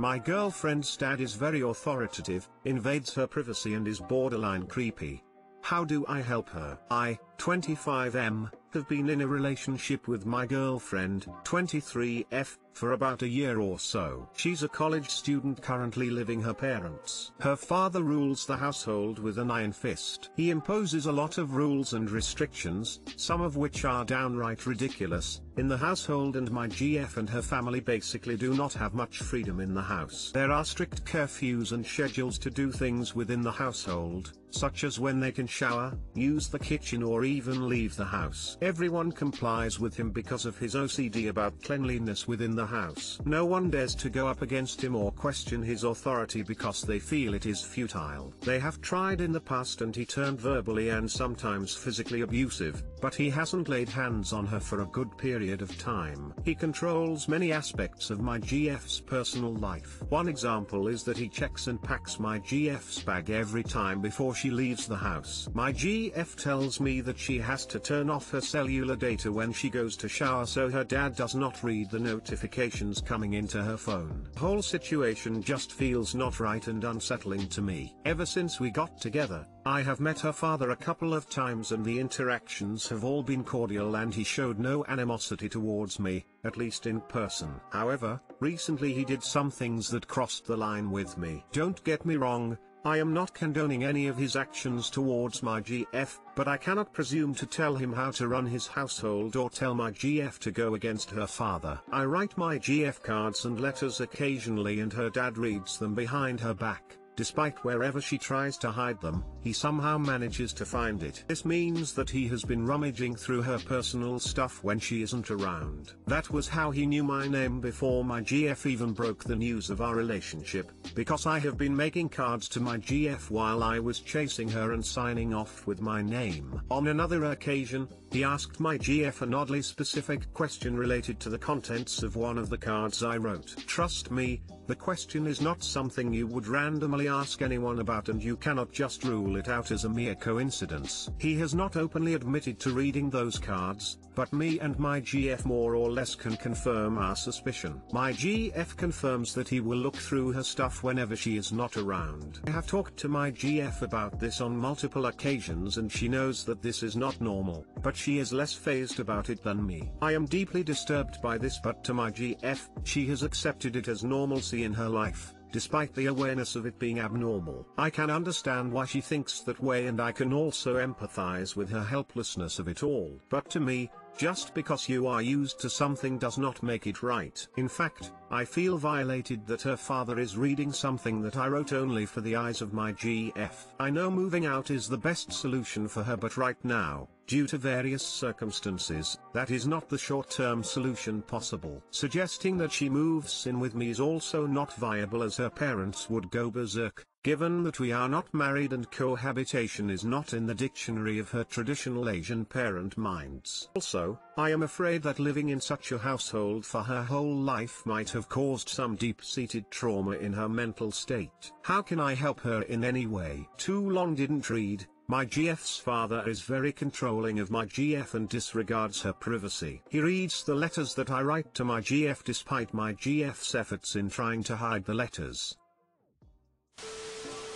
My girlfriend's dad is very authoritative, invades her privacy and is borderline creepy. How do I help her? I, 25M, have been in a relationship with my girlfriend, 23F, for about a year or so. She's a college student currently living her parents. Her father rules the household with an iron fist. He imposes a lot of rules and restrictions, some of which are downright ridiculous, in the household, and my GF and her family basically do not have much freedom in the house. There are strict curfews and schedules to do things within the household, such as when they can shower, use the kitchen or even leave the house. Everyone complies with him because of his OCD about cleanliness within the house. No one dares to go up against him or question his authority because they feel it is futile. They have tried in the past and he turned verbally and sometimes physically abusive, but he hasn't laid hands on her for a good period of time. He controls many aspects of my GF's personal life. One example is that he checks and packs my GF's bag every time before she leaves the house. My GF tells me that she has to turn off her cellular data when she goes to shower so her dad does not read the notifications coming into her phone. The whole situation just feels not right and unsettling to me. Ever since we got together, I have met her father a couple of times and the interactions have all been cordial and he showed no animosity towards me, at least in person. However, recently he did some things that crossed the line with me. Don't get me wrong, I am not condoning any of his actions towards my GF, but I cannot presume to tell him how to run his household or tell my GF to go against her father. I write my GF cards and letters occasionally and her dad reads them behind her back. Despite wherever she tries to hide them, he somehow manages to find it. This means that he has been rummaging through her personal stuff when she isn't around. That was how he knew my name before my GF even broke the news of our relationship, because I have been making cards to my GF while I was chasing her and signing off with my name. On another occasion, he asked my GF an oddly specific question related to the contents of one of the cards I wrote. Trust me, the question is not something you would randomly ask anyone about and you cannot just rule it out as a mere coincidence. He has not openly admitted to reading those cards, but me and my GF more or less can confirm our suspicion. My GF confirms that he will look through her stuff whenever she is not around. I have talked to my GF about this on multiple occasions and she knows that this is not normal, but she is less fazed about it than me. I am deeply disturbed by this, but to my GF, she has accepted it as normalcy in her life, despite the awareness of it being abnormal. I can understand why she thinks that way and I can also empathize with her helplessness of it all. But to me, just because you are used to something does not make it right. In fact, I feel violated that her father is reading something that I wrote only for the eyes of my GF. I know moving out is the best solution for her, but right now, due to various circumstances, that is not the short-term solution possible. Suggesting that she moves in with me is also not viable as her parents would go berserk, given that we are not married and cohabitation is not in the dictionary of her traditional Asian parent minds. Also, I am afraid that living in such a household for her whole life might have caused some deep-seated trauma in her mental state. How can I help her in any way? Too long didn't read. My GF's father is very controlling of my GF and disregards her privacy. He reads the letters that I write to my GF despite my GF's efforts in trying to hide the letters.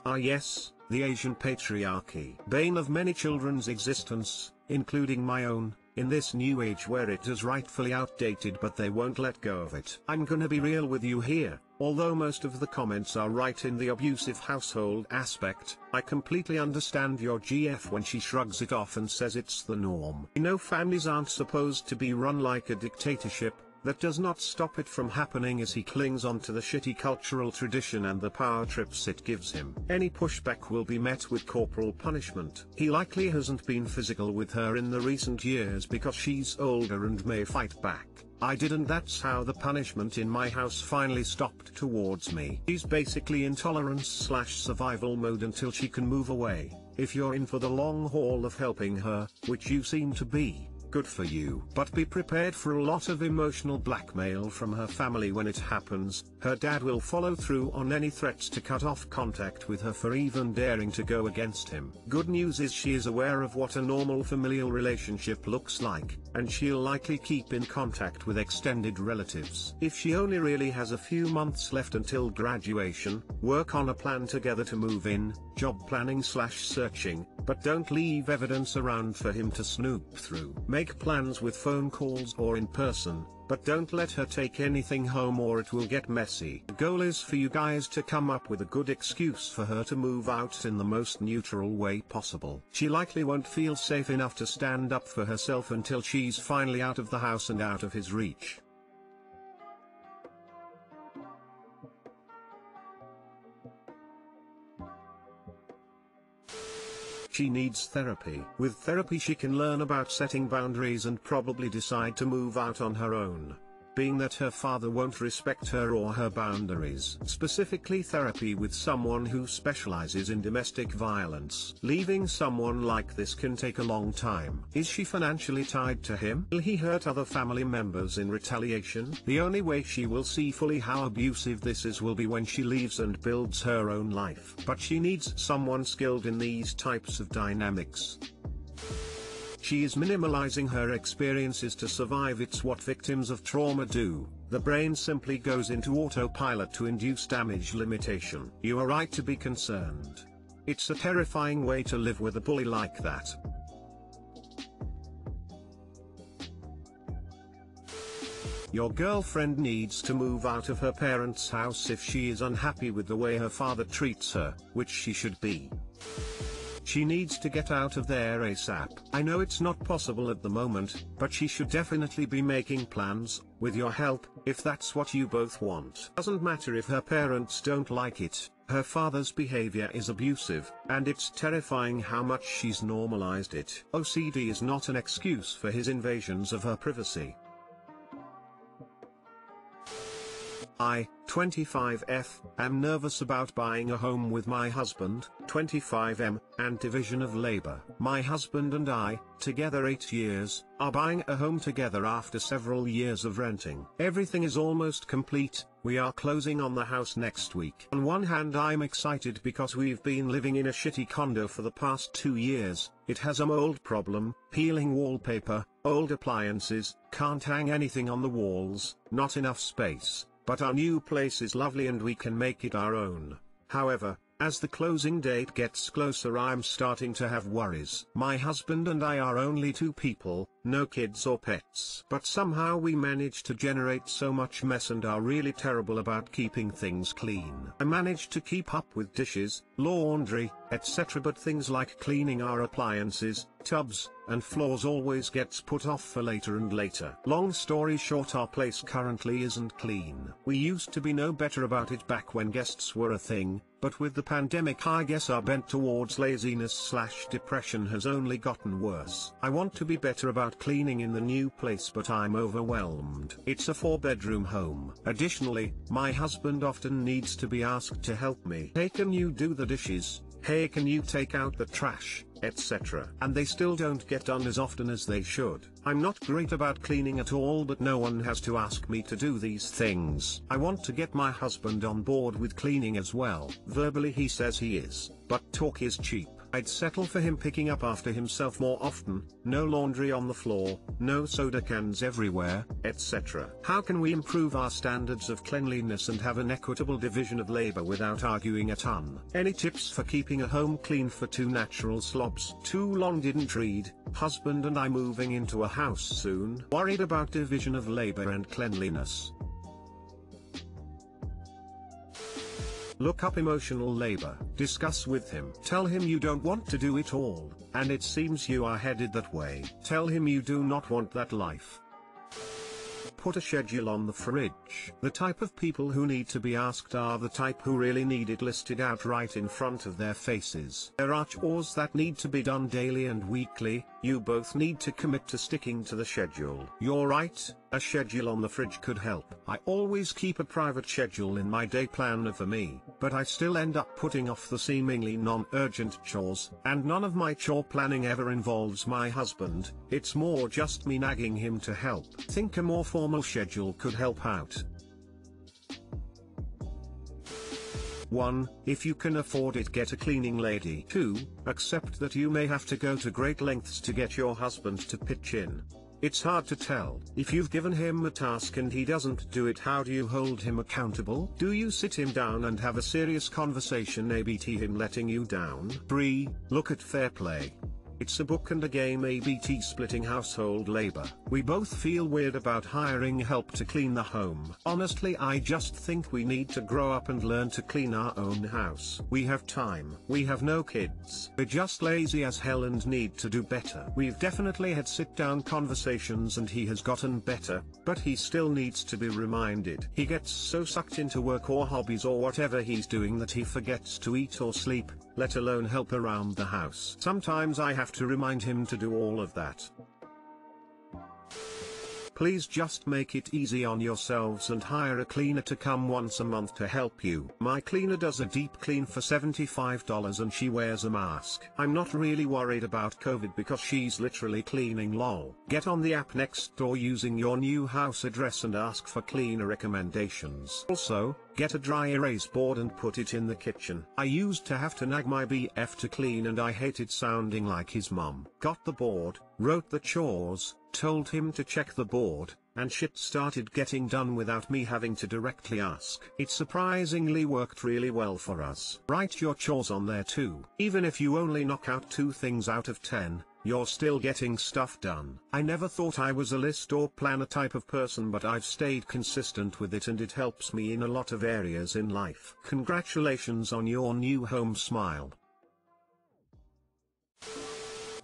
Ah yes, the Asian patriarchy. Bane of many children's existence, including my own, in this new age where it is rightfully outdated but they won't let go of it. I'm gonna be real with you here, although most of the comments are right in the abusive household aspect, I completely understand your GF when she shrugs it off and says it's the norm. You know, families aren't supposed to be run like a dictatorship. That does not stop it from happening as he clings on to the shitty cultural tradition and the power trips it gives him. Any pushback will be met with corporal punishment. He likely hasn't been physical with her in the recent years because she's older and may fight back. I didn't. That's how the punishment in my house finally stopped towards me. She's basically in tolerance/survival mode until she can move away. If you're in for the long haul of helping her, which you seem to be, Good for you. But be prepared for a lot of emotional blackmail from her family when it happens. Her dad will follow through on any threats to cut off contact with her for even daring to go against him. Good news is she is aware of what a normal familial relationship looks like, and she'll likely keep in contact with extended relatives. If she only really has a few months left until graduation, work on a plan together to move in, job planning/searching, but don't leave evidence around for him to snoop through. Make plans with phone calls or in person, but don't let her take anything home or it will get messy. The goal is for you guys to come up with a good excuse for her to move out in the most neutral way possible. She likely won't feel safe enough to stand up for herself until she's finally out of the house and out of his reach. She needs therapy. With therapy she can learn about setting boundaries and probably decide to move out on her own. Being that her father won't respect her or her boundaries. Specifically therapy with someone who specializes in domestic violence. Leaving someone like this can take a long time. Is she financially tied to him? Will he hurt other family members in retaliation? The only way she will see fully how abusive this is will be when she leaves and builds her own life. But she needs someone skilled in these types of dynamics. She is minimalizing her experiences to survive. It's what victims of trauma do. The brain simply goes into autopilot to induce damage limitation. You are right to be concerned. It's a terrifying way to live with a bully like that. Your girlfriend needs to move out of her parents' house if she is unhappy with the way her father treats her, which she should be. She needs to get out of there ASAP. I know it's not possible at the moment, but she should definitely be making plans, with your help, if that's what you both want. Doesn't matter if her parents don't like it, her father's behavior is abusive, and it's terrifying how much she's normalized it. OCD is not an excuse for his invasions of her privacy. I, 25F, am nervous about buying a home with my husband, 25M, and division of labor. My husband and I, together 8 years, are buying a home together after several years of renting. Everything is almost complete. We are closing on the house next week. On one hand I'm excited because we've been living in a shitty condo for the past 2 years. It has a mold problem, peeling wallpaper, old appliances, can't hang anything on the walls, not enough space. But our new place is lovely and we can make it our own. However, as the closing date gets closer I'm starting to have worries. My husband and I are only 2 people, no kids or pets. But somehow we manage to generate so much mess and are really terrible about keeping things clean. I manage to keep up with dishes, laundry, etc. but things like cleaning our appliances, tubs, and floors always gets put off for later and later. Long story short, our place currently isn't clean. We used to be no better about it back when guests were a thing, but with the pandemic I guess our bent towards laziness/depression has only gotten worse. I want to be better about cleaning in the new place but I'm overwhelmed. It's a 4-bedroom home. Additionally, my husband often needs to be asked to help me. Hey, can you do the dishes? Hey, can you take out the trash? Etc. And they still don't get done as often as they should. I'm not great about cleaning at all, but no one has to ask me to do these things. I want to get my husband on board with cleaning as well. Verbally he says he is, but talk is cheap. I'd settle for him picking up after himself more often, no laundry on the floor, no soda cans everywhere, etc. How can we improve our standards of cleanliness and have an equitable division of labor without arguing a ton? Any tips for keeping a home clean for 2 natural slobs? Too long didn't read. Husband and I moving into a house soon. Worried about division of labor and cleanliness. Look up emotional labor. Discuss with him. Tell him you don't want to do it all, and it seems you are headed that way. Tell him you do not want that life. Put a schedule on the fridge. The type of people who need to be asked are the type who really need it listed out right in front of their faces. There are chores that need to be done daily and weekly, You both need to commit to sticking to the schedule. You're right, a schedule on the fridge could help. I always keep a private schedule in my day planner for me, but I still end up putting off the seemingly non-urgent chores, and none of my chore planning ever involves my husband. It's more just me nagging him to help. Think a more formal schedule could help out. 1. If you can afford it, get a cleaning lady. 2. Accept that you may have to go to great lengths to get your husband to pitch in. It's hard to tell. If you've given him a task and he doesn't do it, how do you hold him accountable? Do you sit him down and have a serious conversation, ABT him letting you down? 3. Look at fair play. It's a book and a game, ABT splitting household labor. We both feel weird about hiring help to clean the home. Honestly, I just think we need to grow up and learn to clean our own house. We have time. We have no kids. We're just lazy as hell and need to do better. We've definitely had sit-down conversations and he has gotten better, but he still needs to be reminded. He gets so sucked into work or hobbies or whatever he's doing that he forgets to eat or sleep, let alone help around the house. Sometimes I have to remind him to do all of that. Please just make it easy on yourselves and hire a cleaner to come once a month to help you. My cleaner does a deep clean for $75 and she wears a mask. I'm not really worried about COVID because she's literally cleaning, lol. Get on the app next door using your new house address and ask for cleaner recommendations. Also, get a dry erase board and put it in the kitchen. I used to have to nag my BF to clean and I hated sounding like his mum. Got the board, wrote the chores, told him to check the board, and shit started getting done without me having to directly ask. It surprisingly worked really well for us. Write your chores on there too. Even if you only knock out 2 things out of 10, you're still getting stuff done. I never thought I was a list or planner type of person, but I've stayed consistent with it and it helps me in a lot of areas in life. Congratulations on your new home, smile.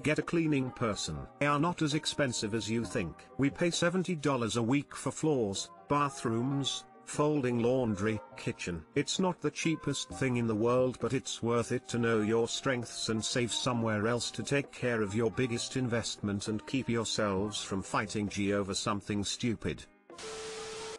Get a cleaning person. They are not as expensive as you think. We pay $70 a week for floors, bathrooms, folding laundry, kitchen. It's not the cheapest thing in the world, but it's worth it to know your strengths and save somewhere else to take care of your biggest investment and keep yourselves from fighting over something stupid.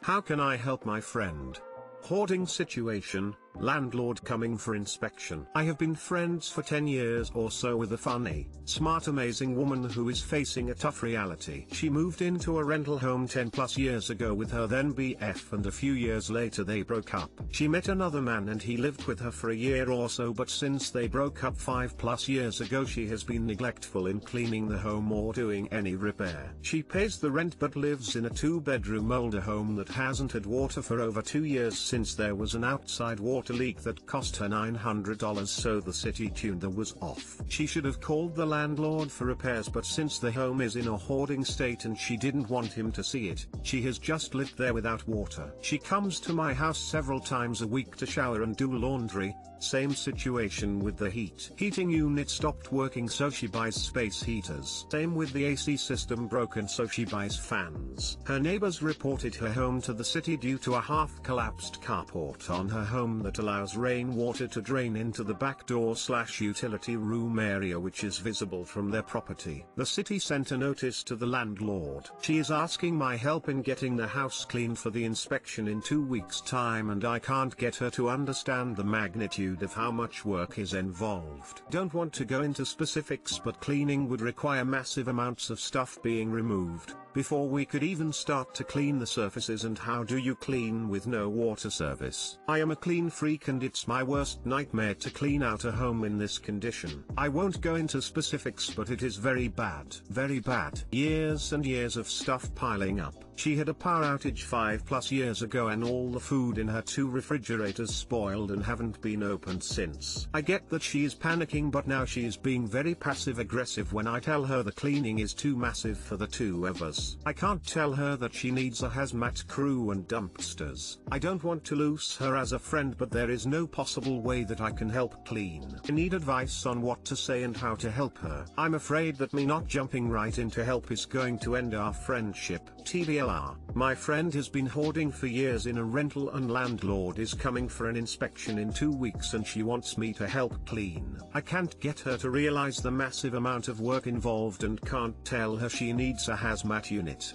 How can I help my friend? Hoarding situation, landlord coming for inspection. I have been friends for 10 years or so with a funny, smart, amazing woman who is facing a tough reality. She moved into a rental home 10 plus years ago with her then BF, and a few years later they broke up. She met another man and he lived with her for a year or so, but since they broke up 5 plus years ago she has been neglectful in cleaning the home or doing any repair. She pays the rent but lives in a 2-bedroom older home that hasn't had water for over 2 years since there was an outside water leak that cost her $900, so the city tuner was off. She should have called the landlord for repairs, but since the home is in a hoarding state and she didn't want him to see it, she has just lived there without water. She comes to my house several times a week to shower and do laundry. Same situation with the heating unit stopped working, so she buys space heaters. Same with the AC system broken, so she buys fans. Her neighbors reported her home to the city due to a half-collapsed carport on her home that allows rainwater to drain into the back door/utility room area, which is visible from their property. The city sent a notice to the landlord. She is asking my help in getting the house clean for the inspection in 2 weeks' time, and I can't get her to understand the magnitude of how much work is involved. Don't want to go into specifics, but cleaning would require massive amounts of stuff being removed before we could even start to clean the surfaces, and how do you clean with no water service? I am a clean freak and it's my worst nightmare to clean out a home in this condition. I won't go into specifics, but it is very bad. Very bad. Years and years of stuff piling up. She had a power outage 5 plus years ago and all the food in her 2 refrigerators spoiled and haven't been opened since. I get that she is panicking, but now she is being very passive aggressive when I tell her the cleaning is too massive for the 2 of us. I can't tell her that she needs a hazmat crew and dumpsters. I don't want to lose her as a friend, but there is no possible way that I can help clean. I need advice on what to say and how to help her. I'm afraid that me not jumping right in to help is going to end our friendship. TBLR. My friend has been hoarding for years in a rental and landlord is coming for an inspection in 2 weeks and she wants me to help clean. I can't get her to realize the massive amount of work involved and can't tell her she needs a hazmat unit.